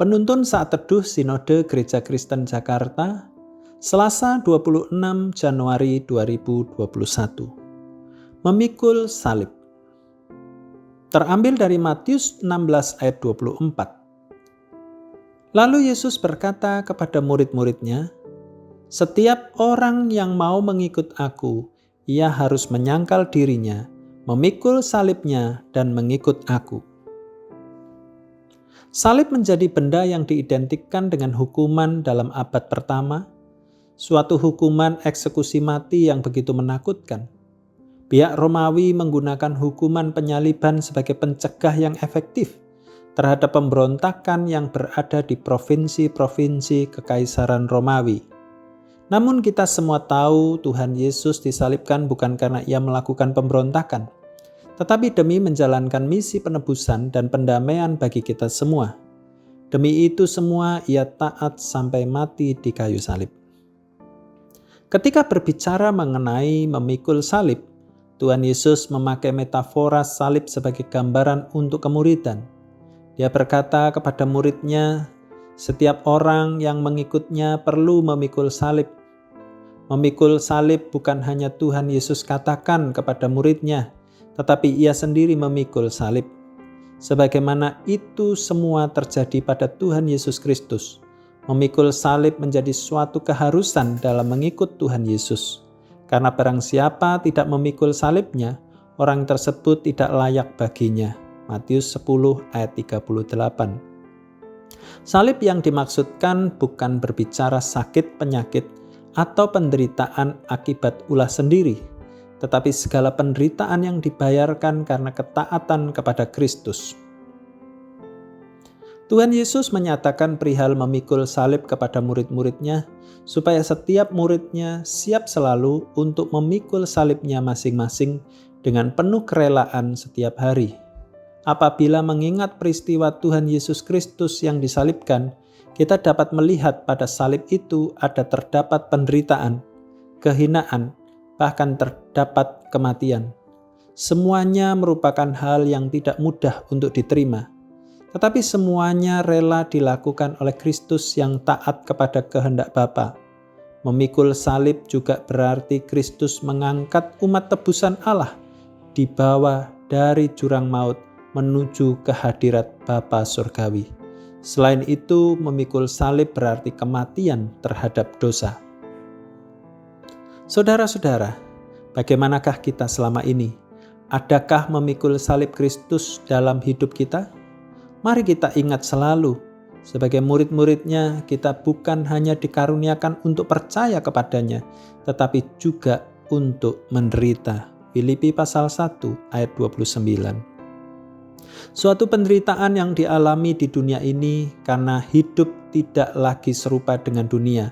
Penuntun Saat Teduh Sinode Gereja Kristen Jakarta, Selasa 26 Januari 2021. Memikul salib. Terambil dari Matius 16 ayat 24. Lalu Yesus berkata kepada murid-muridnya, "Setiap orang yang mau mengikut aku, ia harus menyangkal dirinya, memikul salibnya dan mengikut aku." Salib menjadi benda yang diidentikan dengan hukuman dalam abad pertama, suatu hukuman eksekusi mati yang begitu menakutkan. Pihak Romawi menggunakan hukuman penyaliban sebagai pencegah yang efektif terhadap pemberontakan yang berada di provinsi-provinsi Kekaisaran Romawi. Namun kita semua tahu Tuhan Yesus disalibkan bukan karena ia melakukan pemberontakan, tetapi demi menjalankan misi penebusan dan pendamaian bagi kita semua. Demi itu semua ia taat sampai mati di kayu salib. Ketika berbicara mengenai memikul salib, Tuhan Yesus memakai metafora salib sebagai gambaran untuk kemuridan. Dia berkata kepada muridnya, setiap orang yang mengikutnya perlu memikul salib. Memikul salib bukan hanya Tuhan Yesus katakan kepada muridnya, tetapi ia sendiri memikul salib. Sebagaimana itu semua terjadi pada Tuhan Yesus Kristus. Memikul salib menjadi suatu keharusan dalam mengikut Tuhan Yesus. Karena barang siapa tidak memikul salibnya, orang tersebut tidak layak baginya. Matius 10 ayat 38. Salib yang dimaksudkan bukan berbicara sakit, penyakit, atau penderitaan akibat ulah sendiri, tetapi segala penderitaan yang dibayarkan karena ketaatan kepada Kristus. Tuhan Yesus menyatakan perihal memikul salib kepada murid-muridnya, supaya setiap muridnya siap selalu untuk memikul salibnya masing-masing dengan penuh kerelaan setiap hari. Apabila mengingat peristiwa Tuhan Yesus Kristus yang disalibkan, kita dapat melihat pada salib itu terdapat penderitaan, kehinaan, bahkan terdapat kematian. Semuanya merupakan hal yang tidak mudah untuk diterima, tetapi semuanya rela dilakukan oleh Kristus yang taat kepada kehendak Bapa. Memikul salib juga berarti Kristus mengangkat umat tebusan Allah dibawa dari jurang maut menuju kehadirat Bapa surgawi. Selain itu, memikul salib berarti kematian terhadap dosa. Saudara-saudara, bagaimanakah kita selama ini? Adakah memikul salib Kristus dalam hidup kita? Mari kita ingat selalu, sebagai murid-muridnya kita bukan hanya dikaruniakan untuk percaya kepadanya, tetapi juga untuk menderita. Filipi pasal 1 ayat 29. Suatu penderitaan yang dialami di dunia ini karena hidup tidak lagi serupa dengan dunia.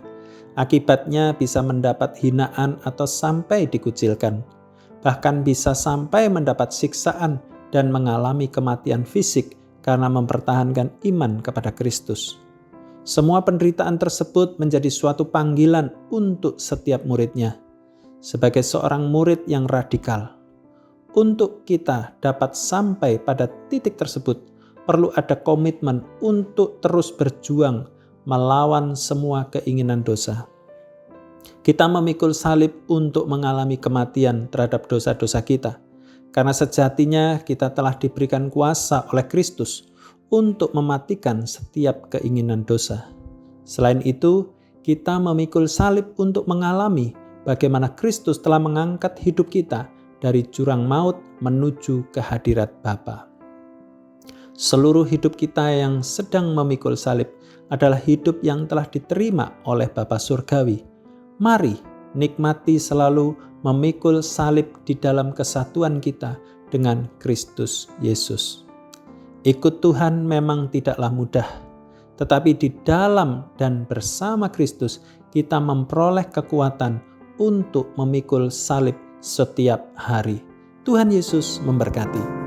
Akibatnya bisa mendapat hinaan atau sampai dikucilkan. Bahkan bisa sampai mendapat siksaan dan mengalami kematian fisik karena mempertahankan iman kepada Kristus. Semua penderitaan tersebut menjadi suatu panggilan untuk setiap muridnya. Sebagai seorang murid yang radikal, untuk kita dapat sampai pada titik tersebut, perlu ada komitmen untuk terus berjuang melawan semua keinginan dosa. Kita memikul salib untuk mengalami kematian terhadap dosa-dosa kita, karena sejatinya kita telah diberikan kuasa oleh Kristus untuk mematikan setiap keinginan dosa. Selain itu, kita memikul salib untuk mengalami bagaimana Kristus telah mengangkat hidup kita dari jurang maut menuju kehadirat Bapa. Seluruh hidup kita yang sedang memikul salib adalah hidup yang telah diterima oleh Bapa Surgawi. Mari nikmati selalu memikul salib di dalam kesatuan kita dengan Kristus Yesus. Ikut Tuhan memang tidaklah mudah, tetapi di dalam dan bersama Kristus kita memperoleh kekuatan untuk memikul salib setiap hari. Tuhan Yesus memberkati.